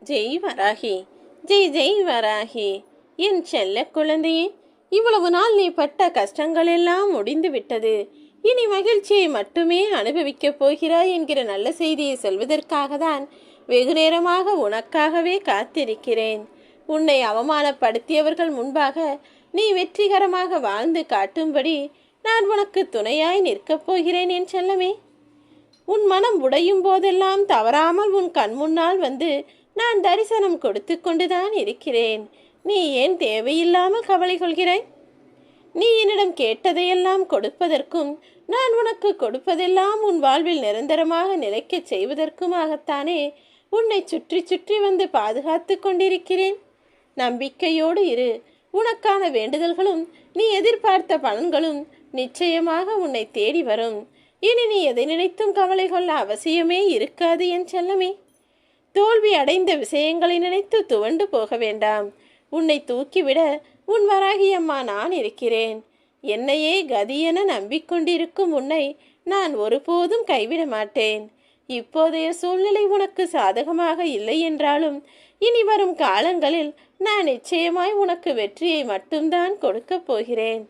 ஜெய் வராகி, ஜெய் ஜெய் வராகி. என் செல்ல குழந்தையே, இவ்வளவு நாள் நீ பட்ட கஷ்டங்கள் எல்லாம் முடிந்து விட்டது. இனி மகிழ்ச்சியை மட்டுமே அனுபவிக்கப் போகிறாய் என்கிற நல்ல செய்தியை சொல்வதற்காக தான் வெகு நேரமாக உனக்காகவே காத்திருக்கிறேன். உன்னை அவமானப்படுத்தியவர்கள் முன்பாக நீ வெற்றிகரமாக வாழ்ந்து காட்டும்படி நான் உனக்கு துணையாய் நிற்கப் போகிறேன் என் செல்லமே. உன் மனம் உடையும் போதெல்லாம் தவறாமல் உன் கண் முன்னால் வந்து நான் தரிசனம் கொடுத்து கொண்டுதான் இருக்கிறேன். நீ ஏன் தேவையில்லாமல் கவலை கொள்கிறாய்? நீ என்னிடம் கேட்டதையெல்லாம் கொடுப்பதற்கும் நான் உனக்கு கொடுப்பதெல்லாம் உன் வாழ்வில் நிரந்தரமாக நிலைக்கச் செய்வதற்குமாகத்தானே உன்னை சுற்றி சுற்றி வந்து பாதுகாத்து கொண்டிருக்கிறேன். நம்பிக்கையோடு இரு. உனக்கான வேண்டுதல்களும் நீ எதிர்பார்த்த பலன்களும் நிச்சயமாக உன்னை தேடி வரும். இனி நீ எதை நினைத்தும் கவலை கொள்ள அவசியமே இருக்காது என் செல்லமே. தோல்வி அடைந்த விஷயங்களை நினைத்து துவண்டு போக வேண்டாம். உன்னை தூக்கிவிட உன் வராகியம்மா நான் இருக்கிறேன். என்னையே கதியென நம்பிக்கொண்டிருக்கும் உன்னை நான் ஒருபோதும் கைவிட மாட்டேன். இப்போதைய சூழ்நிலை உனக்கு சாதகமாக இல்லை என்றாலும் இனி வரும் காலங்களில் நான் நிச்சயமாய் உனக்கு வெற்றியை மட்டும்தான் கொடுக்கப் போகிறேன்.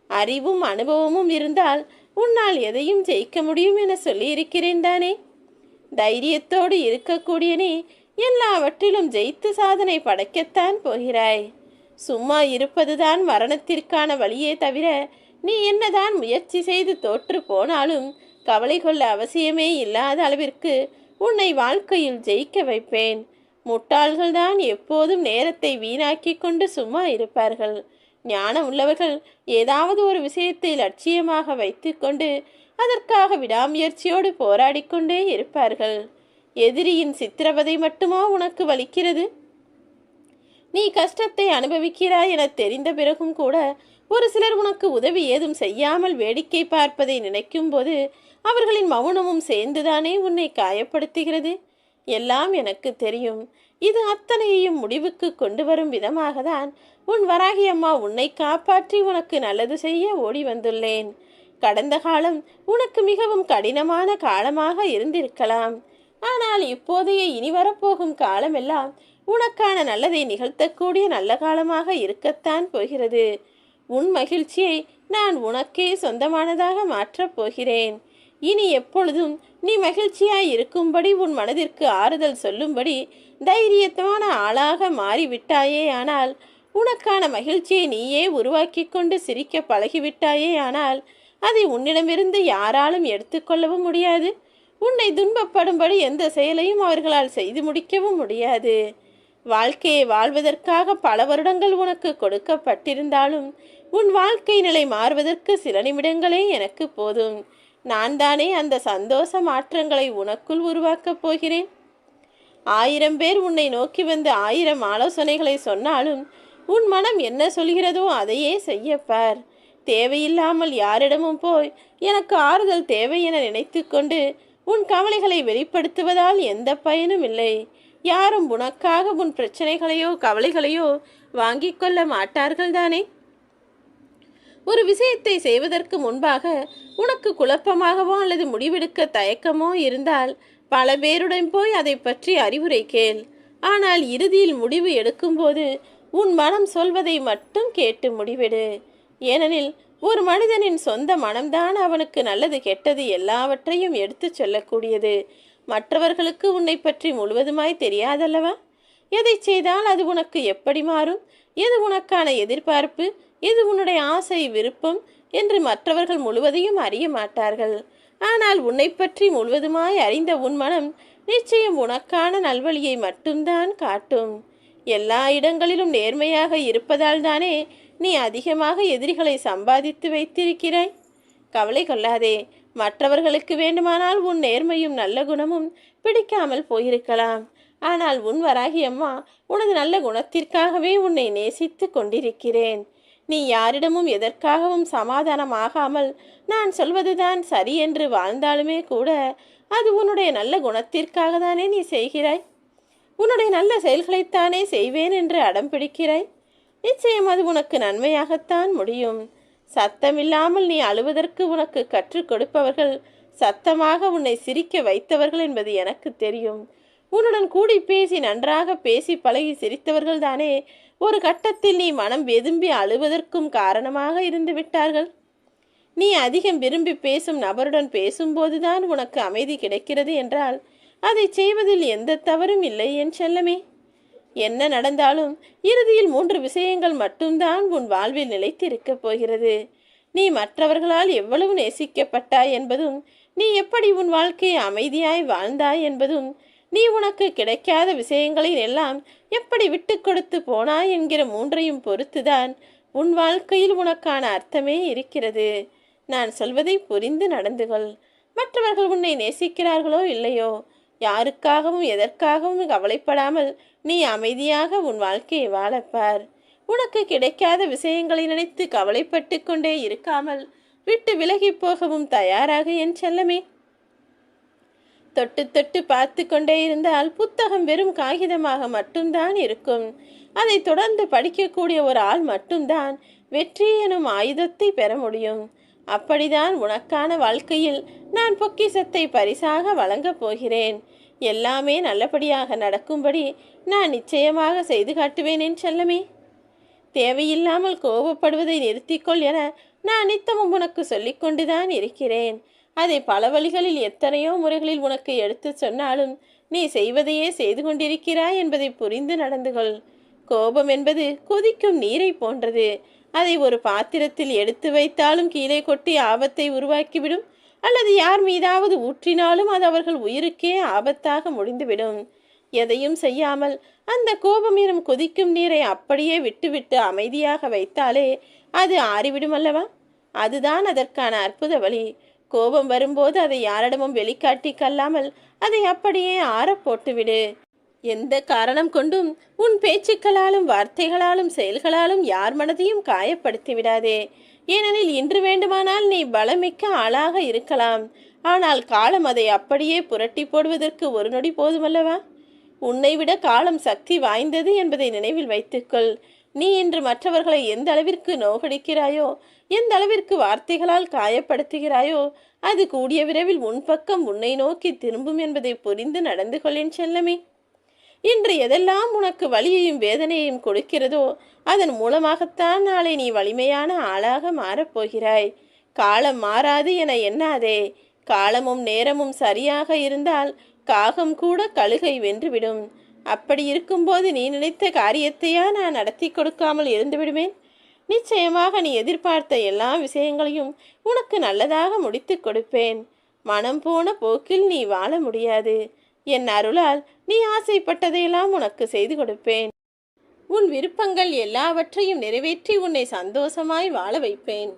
அறிவும் அனுபவமும் இருந்தால் உன்னால் எதையும் ஜெயிக்க முடியும் என சொல்லியிருக்கிறேன் தானே. தைரியத்தோடு இருக்கக்கூடிய நீ எல்லாவற்றிலும் ஜெயித்து சாதனை படைக்கத்தான் போகிறாய். சும்மா இருப்பதுதான் மரணத்திற்கான வழியே தவிர நீ என்னதான் முயற்சி செய்து தோற்று போனாலும் கவலை கொள்ள அவசியமே இல்லாத அளவிற்கு உன்னை வாழ்க்கையில் ஜெயிக்க வைப்பேன். முட்டாள்கள்தான் எப்போதும் நேரத்தை வீணாக்கி கொண்டு சும்மா இருப்பார்கள். ஞானம் உள்ளவர்கள் ஏதாவது ஒரு விஷயத்தை லட்சியமாக வைத்து கொண்டு அதற்காக விடாமுயற்சியோடு போராடிக்கொண்டே இருப்பார்கள். எதிரியின் சித்திரவதை மட்டுமா உனக்கு வலிக்கிறது? நீ கஷ்டத்தை அனுபவிக்கிறாய் என தெரிந்த பிறகும் கூட ஒரு சிலர் உனக்கு உதவி ஏதும் செய்யாமல் வேடிக்கை பார்ப்பதை நினைக்கும் போது அவர்களின் மௌனமும் சேர்ந்துதானே உன்னை காயப்படுத்துகிறது. எல்லாம் எனக்கு தெரியும். இது அத்தனையையும் முடிவுக்கு கொண்டு வரும் விதமாக தான் உன் வராகியம்மா உன்னை காப்பாற்றி உனக்கு நல்லது செய்ய ஓடி வந்துள்ளேன். கடந்த காலம் உனக்கு மிகவும் கடினமான காலமாக இருந்திருக்கலாம். ஆனால் இப்போதைய இனி வரப்போகும் காலமெல்லாம் உனக்கான நல்லதை நிகழ்த்தக்கூடிய நல்ல காலமாக இருக்கத்தான் போகிறது. உன் மகிழ்ச்சியை நான் உனக்கே சொந்தமானதாக மாற்றப் போகிறேன். இனி எப்பொழுதும் நீ மகிழ்ச்சியாய் இருக்கும்படி உன் மனதிற்கு ஆறுதல் சொல்லும்படி தைரியமான ஆளாக மாறிவிட்டாயே ஆனால், உனக்கான மகிழ்ச்சியை நீயே உருவாக்கி கொண்டு சிரிக்க பழகிவிட்டாயே ஆனால் அதை உன்னிடமிருந்து யாராலும் எடுத்துக்கொள்ளவும் முடியாது. உன்னை துன்பப்படும்படி எந்த செயலையும் அவர்களால் செய்து முடிக்கவும் முடியாது. வாழ்க்கையை வாழ்வதற்காக பல வருடங்கள் உனக்கு கொடுக்கப்பட்டிருந்தாலும் உன் வாழ்க்கை நிலை மாறுவதற்கு சில நிமிடங்களே எனக்கு போதும். நான் தானே அந்த சந்தோஷ மாற்றங்களை உனக்குள் உருவாக்கப் போகிறேன். 1000 பேர் உன்னை நோக்கி வந்து 1000 ஆலோசனைகளை சொன்னாலும் உன் மனம் என்ன சொல்கிறதோ அதையே செய்யப்பார். தேவையில்லாமல் யாரிடமும் போய் எனக்கு ஆறுதல் தேவை என நினைத்து கொண்டு உன் கவலைகளை வெளிப்படுத்துவதால் எந்த பயனும் இல்லை. யாரும் உனக்காக உன் பிரச்சனைகளையோ கவலைகளையோ வாங்கிக் கொள்ள மாட்டார்கள் தானே. ஒரு விஷயத்தை செய்வதற்கு முன்பாக உனக்கு குழப்பமாகவோ அல்லது முடிவெடுக்க தயக்கமோ இருந்தால் பல பேருடன் போய் அதை பற்றி அறிவுரை கேள். ஆனால் இறுதியில் முடிவு எடுக்கும்போது உன் மனம் சொல்வதை மட்டும் கேட்டு முடிவெடு. ஏனெனில் ஒரு மனிதனின் சொந்த மனம்தான் அவனுக்கு நல்லது கெட்டது எல்லாவற்றையும் எடுத்து சொல்லக்கூடியது. மற்றவர்களுக்கு உன்னை பற்றி முழுவதுமாய் தெரியாதல்லவா? எதை செய்தால் அது உனக்கு எப்படி மாறும், எது உனக்கான எதிர்பார்ப்பு, எது உன்னுடைய ஆசை விருப்பம் என்று மற்றவர்கள் முழுவதையும் அறிய மாட்டார்கள். ஆனால் உன்னை பற்றி முழுவதுமாய் அறிந்த உன் மனம் நிச்சயம் உனக்கான நல்வழியை மட்டும்தான் காட்டும். எல்லா இடங்களிலும் நேர்மையாக இருப்பதால் தானே நீ அதிகமாக எதிரிகளை சம்பாதித்து வைத்திருக்கிறாய். கவலை கொள்ளாதே. மற்றவர்களுக்கு வேண்டுமானால் உன் நேர்மையும் நல்ல குணமும் பிடிக்காமல் போயிருக்கலாம். ஆனால் உன் வராகியம்மா உனது நல்ல குணத்திற்காகவே உன்னை நேசித்து கொண்டிருக்கிறேன். நீ யாரிடமும் எதற்காகவும் சமாதானமாகாமல் நான் சொல்வதுதான் சரி என்று வாழ்ந்தாலுமே கூட அது உன்னுடைய நல்ல குணத்திற்காக தானே நீ செய்கிறாய். உன்னுடைய நல்ல செயல்களைத்தானே செய்வேன் என்று அடம் பிடிக்கிறாய். நிச்சயம் அது உனக்கு நன்மையாகத்தான் முடியும். சத்தமில்லாமல் நீ அழுவதற்கு உனக்கு கற்றுக் கொடுப்பவர்கள் சத்தமாக உன்னை சிரிக்க வைத்தவர்கள் என்பது எனக்கு தெரியும். உன்னுடன் கூடி பேசி நன்றாக பேசி பழகி சிரித்தவர்கள் தானே ஒரு கட்டத்தில் நீ மனம் வெதும்பி அழுவதற்கும் காரணமாக இருந்து விட்டார்கள். நீ அதிகம் விரும்பி பேசும் நபருடன் பேசும்போதுதான் உனக்கு அமைதி கிடைக்கிறது என்றால் அதை செய்வதில் எந்த தவறும் இல்லை என் செல்லமே. என்ன நடந்தாலும் இறுதியில் 3 விஷயங்கள் மட்டும்தான் உன் வாழ்வில் நிலைத்திருக்கப் போகிறது. நீ மற்றவர்களால் எவ்வளவு நேசிக்கப்பட்டாய் என்பதும், நீ எப்படி உன் வாழ்க்கையை அமைதியாய் வாழ்ந்தாய் என்பதும், நீ உனக்கு கிடைக்காத விஷயங்களில் எல்லாம் எப்படி விட்டு கொடுத்து போனாய் என்கிற 3ஐயும் பொறுத்துதான் உன் வாழ்க்கையில் உனக்கான அர்த்தமே இருக்கிறது. நான் சொல்வதை புரிந்து நடந்து கொள். மற்றவர்கள் உன்னை நேசிக்கிறார்களோ இல்லையோ, யாருக்காகவும் எதற்காகவும் கவலைப்படாமல் நீ அமைதியாக உன் வாழ்க்கையை வாழப்பார். உனக்கு கிடைக்காத விஷயங்களை நினைத்து கவலைப்பட்டு கொண்டே இருக்காமல் விட்டு விலகி போகவும் தயாராக என் செல்லமே. தொட்டு தொட்டு பார்த்து கொண்டே இருந்தால் புத்தகம் வெறும் காகிதமாக மட்டும்தான் இருக்கும். அதை தொடர்ந்து படிக்கக்கூடிய ஒரு ஆள் மட்டும்தான் வெற்றி எனும் ஆயுதத்தை பெற முடியும். அப்படிதான் உனக்கான வாழ்க்கையில் நான் பொக்கிஷத்தை பரிசாக வழங்கப் போகிறேன். எல்லாமே நல்லபடியாக நடக்கும்படி நான் நிச்சயமாக செய்து காட்டுவேன் என் செல்லமே. தேவையில்லாமல் கோபப்படுவதை நிறுத்திக்கொள் என நான் நித்தமும் உனக்கு சொல்லிக்கொண்டுதான் இருக்கிறேன். அதை பல வழிகளில் எத்தனையோ முறைகளில் உனக்கு எடுத்து சொன்னாலும் நீ செய்வதையே செய்து கொண்டிருக்கிறாய் என்பதை புரிந்து நடந்து கொள். கோபம் என்பது கொதிக்கும் நீரை போன்றது. அதை ஒரு பாத்திரத்தில் எடுத்து வைத்தாலும் கீழே கொட்டி ஆபத்தை உருவாக்கிவிடும், அல்லது யார் மீதாவது ஊற்றினாலும் அது அவர்கள் உயிருக்கே ஆபத்தாக முடிந்துவிடும். எதையும் செய்யாமல் அந்த கோபம் எனும் கொதிக்கும் நீரை அப்படியே விட்டுவிட்டு அமைதியாக வைத்தாலே அது ஆறிவிடும் அல்லவா? அதுதான் அதற்கான அற்புத வழி. கோபம் வரும்போது அதை யாரிடமும் வெளிக்காட்டி கல்லாமல் அதை அப்படியே ஆற போட்டுவிடு. எந்த காரணம் கொண்டும் உன் பேச்சுக்களாலும் வார்த்தைகளாலும் செயல்களாலும் யார் மனதையும் காயப்படுத்தி விடாதே. ஏனெனில் இன்று வேண்டுமானால் நீ பலமிக்க ஆளாக இருக்கலாம், ஆனால் காலம் அதை அப்படியே புரட்டி போடுவதற்கு ஒரு நொடி போதுமல்லவா? உன்னை விட காலம் சக்தி வாய்ந்தது என்பதை நினைவில் வைத்துக்கொள். நீ இன்று மற்றவர்களை எந்த அளவிற்கு நோகடிக்கிறாயோ, எந்த அளவிற்கு வார்த்தைகளால் காயப்படுத்துகிறாயோ, அது கூடிய விரைவில் உன் பக்கம் உன்னை நோக்கி திரும்பும் என்பதை புரிந்து நடந்து கொள்ளின் செல்லமே. இன்று எதெல்லாம் உனக்கு வலியையும் வேதனையையும் கொடுக்கிறதோ அதன் மூலமாகத்தான் நாளை நீ வலிமையான ஆளாக மாறப்போகிறாய். காலம் மாறாது என எண்ணாதே. காலமும் நேரமும் சரியாக இருந்தால் காகம் கூட கழுகை வென்றுவிடும். அப்படி இருக்கும்போது நீ நினைத்த காரியத்தையா நான் நடத்தி கொடுக்காமல் இருந்து விடுவேன்? நிச்சயமாக நீ எதிர்பார்த்த எல்லா விஷயங்களையும் உனக்கு நல்லதாக முடித்து கொடுப்பேன். மனம் போன போக்கில் நீ வாழ முடியாது. என் அருளால் நீ ஆசைப்பட்டதையெல்லாம் உனக்கு செய்து கொடுப்பேன். உன் விருப்பங்கள் எல்லாவற்றையும் நிறைவேற்றி உன்னை சந்தோஷமாய் வாழ வைப்பேன்.